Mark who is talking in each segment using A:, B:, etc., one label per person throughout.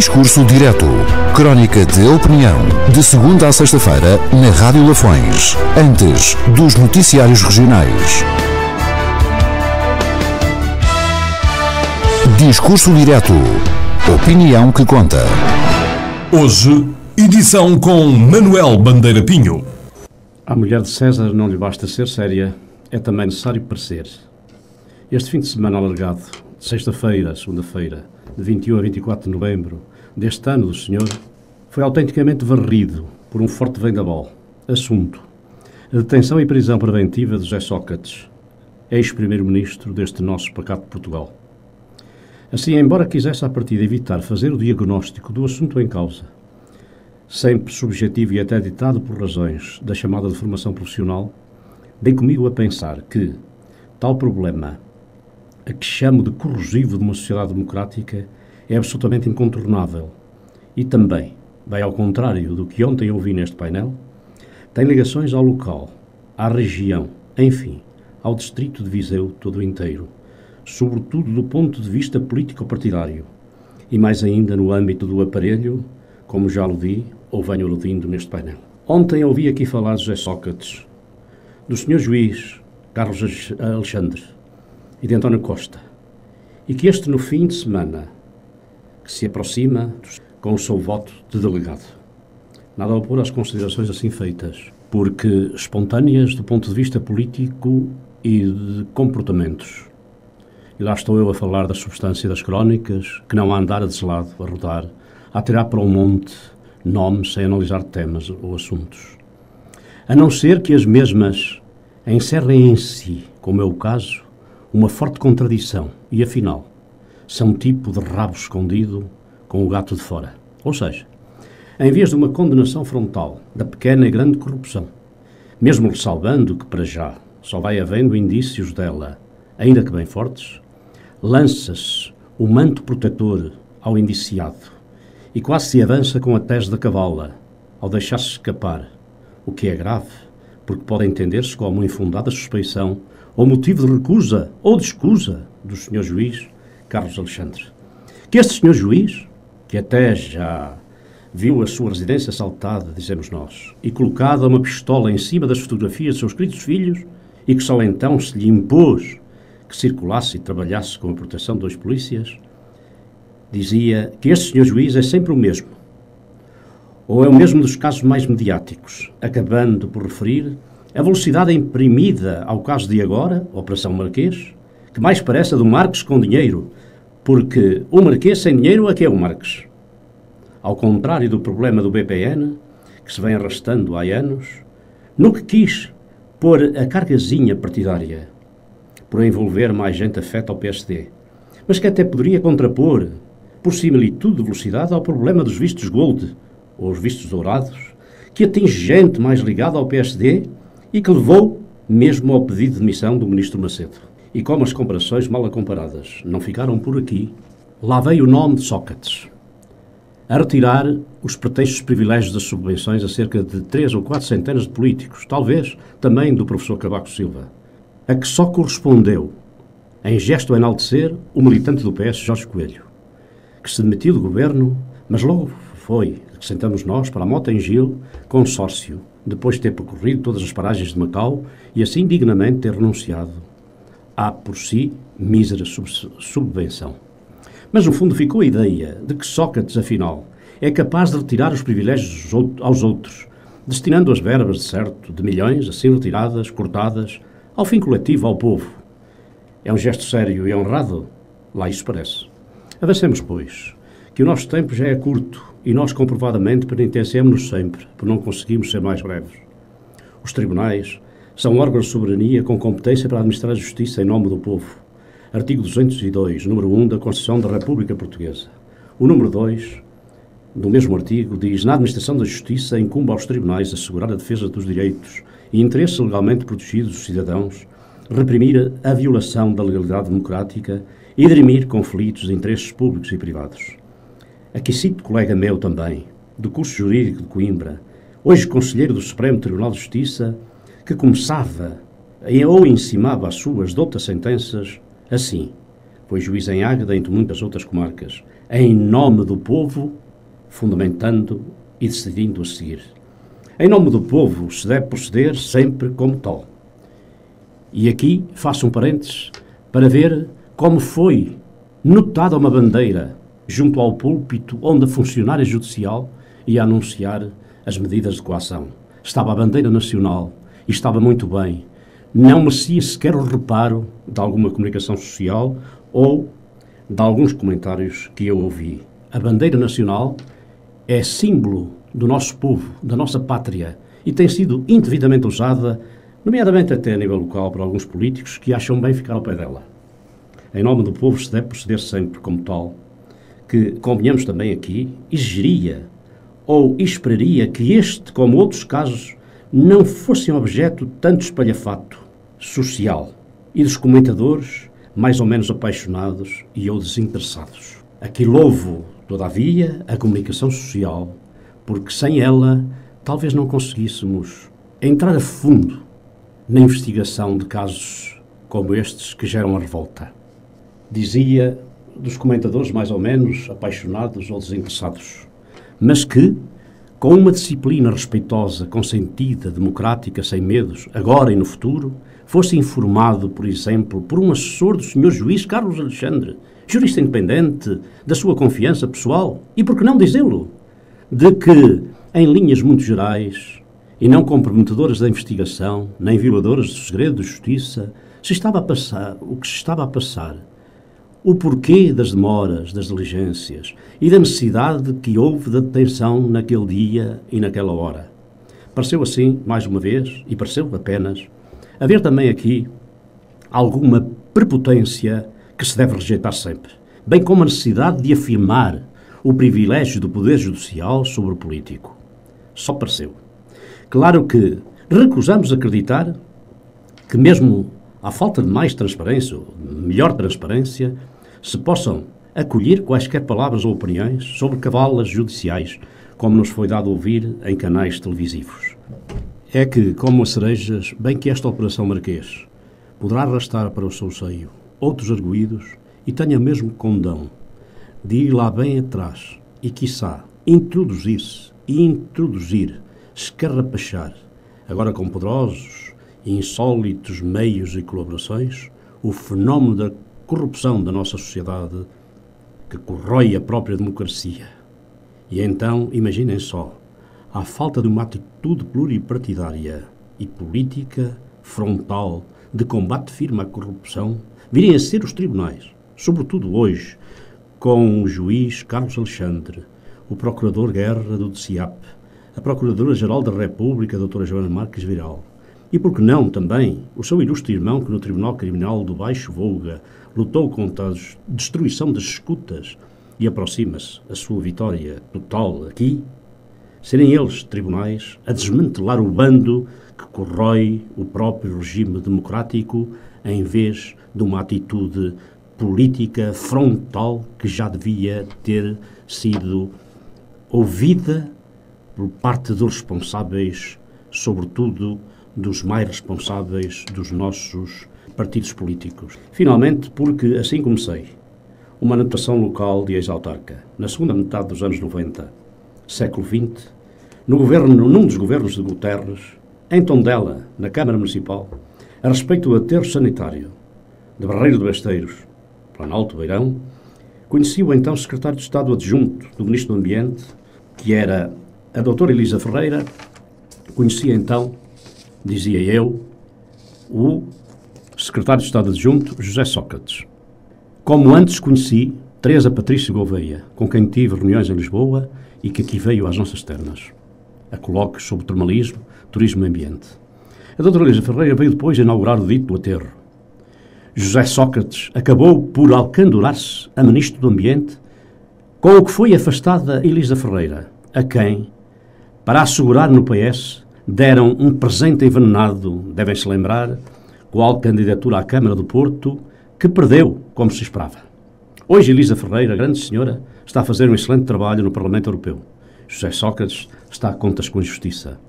A: Discurso Direto. Crónica de opinião. De segunda a sexta-feira, na Rádio Lafões. Antes dos noticiários regionais. Discurso Direto. Opinião que conta.
B: Hoje, edição com Manuel Bandeira Pinho.
C: À mulher de César não lhe basta ser séria, é também necessário parecer. Este fim de semana alargado, de sexta-feira a segunda-feira, de 21 a 24 de novembro deste ano do Senhor, foi autenticamente varrido por um forte vendaval. Assunto: a detenção e prisão preventiva de José Sócrates, ex-primeiro-ministro deste nosso pacato Portugal. Assim, embora quisesse à partida evitar fazer o diagnóstico do assunto em causa, sempre subjetivo e até ditado por razões da chamada de formação profissional, dei comigo a pensar que tal problema, a que chamo de corrosivo de uma sociedade democrática, é absolutamente incontornável e também, bem ao contrário do que ontem ouvi neste painel, tem ligações ao local, à região, enfim, ao distrito de Viseu todo inteiro, sobretudo do ponto de vista político-partidário e mais ainda no âmbito do aparelho, como já aludi ou venho aludindo neste painel. Ontem ouvi aqui falar de José Sócrates, do Sr. Juiz Carlos Alexandre e de António Costa, e que este no fim de semana que se aproxima com o seu voto de delegado. Nada a opor às considerações assim feitas, porque espontâneas do ponto de vista político e de comportamentos. E lá estou eu a falar da substância das crónicas, que não há andar a deslado, a rodar, a tirar para um monte nomes sem analisar temas ou assuntos. A não ser que as mesmas encerrem em si, como é o caso, uma forte contradição e, afinal, são um tipo de rabo escondido com o gato de fora. Ou seja, em vez de uma condenação frontal da pequena e grande corrupção, mesmo ressalvando que, para já, só vai havendo indícios dela, ainda que bem fortes, lança-se o manto protetor ao indiciado e quase se avança com a tese da cavala, ao deixar-se escapar, o que é grave, porque pode entender-se como infundada suspeição ou motivo de recusa ou de escusa do Sr. Juiz Carlos Alexandre. Que este Sr. Juiz, que até já viu a sua residência assaltada, dizemos nós, e colocada uma pistola em cima das fotografias de seus queridos filhos, e que só então se lhe impôs que circulasse e trabalhasse com a proteção de dois polícias, dizia que este Sr. Juiz é sempre o mesmo, ou é o mesmo dos casos mais mediáticos, acabando por referir a velocidade imprimida ao caso de agora, Operação Marquês, que mais parece a do Marques com dinheiro, porque o Marquês sem dinheiro é que é o Marques. Ao contrário do problema do BPN, que se vem arrastando há anos, no que quis pôr a cargazinha partidária, por envolver mais gente afeta ao PSD, mas que até poderia contrapor, por similitude de velocidade, ao problema dos vistos gold, ou os vistos dourados, que atinge gente mais ligada ao PSD e que levou mesmo ao pedido de demissão do ministro Macedo. E como as comparações mal comparadas não ficaram por aqui, lá veio o nome de Sócrates a retirar os pretextos privilégios das subvenções a cerca de 3 ou 4 centenas de políticos, talvez também do professor Cavaco Silva, a que só correspondeu, em gesto a enaltecer, o militante do PS, Jorge Coelho, que se demitiu do governo, mas logo foi, acrescentamos nós, para a Mota em Gil, consórcio, depois de ter percorrido todas as paragens de Macau e assim dignamente ter renunciado à, por si, mísera subvenção. Mas no fundo ficou a ideia de que Sócrates, afinal, é capaz de retirar os privilégios aos outros, destinando as verbas, de certo, de milhões, assim retiradas, cortadas, ao fim coletivo, ao povo. É um gesto sério e honrado? Lá isso parece. Avancemos, pois, que o nosso tempo já é curto e nós comprovadamente penitenciamos-nos sempre, por não conseguirmos ser mais breves. Os tribunais são órgãos de soberania com competência para administrar a justiça em nome do povo. Artigo 202, número 1 da Constituição da República Portuguesa. O número 2 do mesmo artigo diz: na administração da justiça incumbe aos tribunais assegurar a defesa dos direitos e interesses legalmente protegidos dos cidadãos, reprimir a violação da legalidade democrática e dirimir conflitos de interesses públicos e privados. Aqui cito colega meu também, do curso jurídico de Coimbra, hoje conselheiro do Supremo Tribunal de Justiça, que começava ou encimava as suas doutas sentenças assim: Foi juiz em Águeda, entre muitas outras comarcas, em nome do povo, fundamentando e decidindo a seguir. Em nome do povo se deve proceder sempre como tal. E aqui faço um parênteses para ver como foi notada uma bandeira junto ao púlpito onde a funcionária judicial ia anunciar as medidas de coação. Estava a bandeira nacional e estava muito bem. Não merecia sequer o reparo de alguma comunicação social ou de alguns comentários que eu ouvi. A bandeira nacional é símbolo do nosso povo, da nossa pátria, e tem sido indevidamente usada, nomeadamente até a nível local, por alguns políticos que acham bem ficar ao pé dela. Em nome do povo se deve proceder sempre como tal, que, convenhamos também aqui, exigiria ou esperaria que este, como outros casos, não fossem objeto de tanto espalhafato social e dos comentadores mais ou menos apaixonados e ou desinteressados. Aqui louvo, todavia, a comunicação social, porque sem ela talvez não conseguíssemos entrar a fundo na investigação de casos como estes que geram a revolta. Dizia dos comentadores mais ou menos apaixonados ou desinteressados, mas que, com uma disciplina respeitosa, consentida, democrática, sem medos, agora e no futuro, fosse informado, por exemplo, por um assessor do Sr. Juiz Carlos Alexandre, jurista independente, da sua confiança pessoal, e por que não dizê-lo, de que, em linhas muito gerais, e não comprometedoras da investigação, nem violadoras do segredo de justiça, se estava a passar o que se estava a passar, o porquê das demoras, das diligências e da necessidade que houve da detenção naquele dia e naquela hora. Pareceu assim, mais uma vez, e pareceu apenas, haver também aqui alguma prepotência que se deve rejeitar sempre, bem como a necessidade de afirmar o privilégio do poder judicial sobre o político. Só pareceu. Claro que recusamos acreditar que mesmo à falta de mais transparência, ou melhor transparência, se possam acolher quaisquer palavras ou opiniões sobre cavalas judiciais, como nos foi dado ouvir em canais televisivos. É que, como as cerejas, bem que esta Operação Marquês poderá arrastar para o seu seio outros arguídos e tenha mesmo condão de ir lá bem atrás e, quiçá, introduzir-se e introduzir, escarrapachar, agora com poderosos e insólitos meios e colaborações, o fenómeno da corrupção da nossa sociedade que corrói a própria democracia. E então, imaginem só, à falta de uma atitude pluripartidária e política frontal de combate firme à corrupção, virem a ser os tribunais, sobretudo hoje, com o juiz Carlos Alexandre, o procurador Guerra do DCIAP, a Procuradora-Geral da República, a doutora Joana Marques Viral, e, por que não, também, o seu ilustre irmão que no Tribunal Criminal do Baixo Volga lutou contra a destruição das escutas e aproxima-se a sua vitória total aqui, serem eles, tribunais, a desmantelar o bando que corrói o próprio regime democrático em vez de uma atitude política frontal que já devia ter sido ouvida por parte dos responsáveis, sobretudo dos mais responsáveis dos nossos partidos políticos. Finalmente, porque assim comecei, uma anotação local de ex-autarca, na segunda metade dos anos 90, século XX, num dos governos de Guterres, em Tondela, na Câmara Municipal, a respeito do aterro sanitário de Barreiro de Besteiros, Planalto Beirão, conheci o então secretário de Estado adjunto do Ministro do Ambiente, que era a doutora Elisa Ferreira. Conhecia então, dizia eu, o secretário de Estado adjunto José Sócrates. Como antes conheci Teresa Patrício Gouveia, com quem tive reuniões em Lisboa e que aqui veio às nossas ternas, a colóquios sobre termalismo, turismo e ambiente. A doutora Elisa Ferreira veio depois inaugurar o dito aterro. José Sócrates acabou por alcandorar-se a Ministro do Ambiente, com o que foi afastada Elisa Ferreira, a quem, para assegurar no PS, deram um presente envenenado, devem-se lembrar, qual candidatura à Câmara do Porto, que perdeu, como se esperava. Hoje Elisa Ferreira, grande senhora, está a fazer um excelente trabalho no Parlamento Europeu. José Sócrates está a contas com a justiça.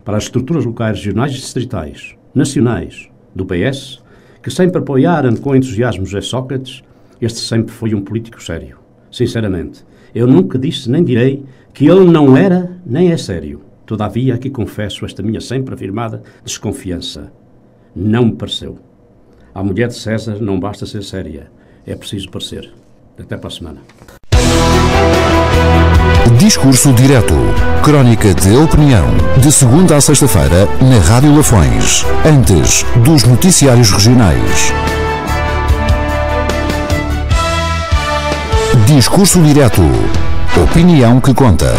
C: Para as estruturas locais, regionais e distritais, nacionais, do PS, que sempre apoiaram com entusiasmo José Sócrates, Este sempre foi um político sério. Sinceramente, eu nunca disse nem direi que ele não era nem é sério. Todavia, aqui confesso esta minha sempre afirmada desconfiança. Não me pareceu. À mulher de César não basta ser séria, é preciso parecer. Até para a semana.
A: Discurso Direto. Crónica de opinião. De segunda à sexta-feira, na Rádio Lafões. Antes dos noticiários regionais. Discurso Direto. Opinião que conta.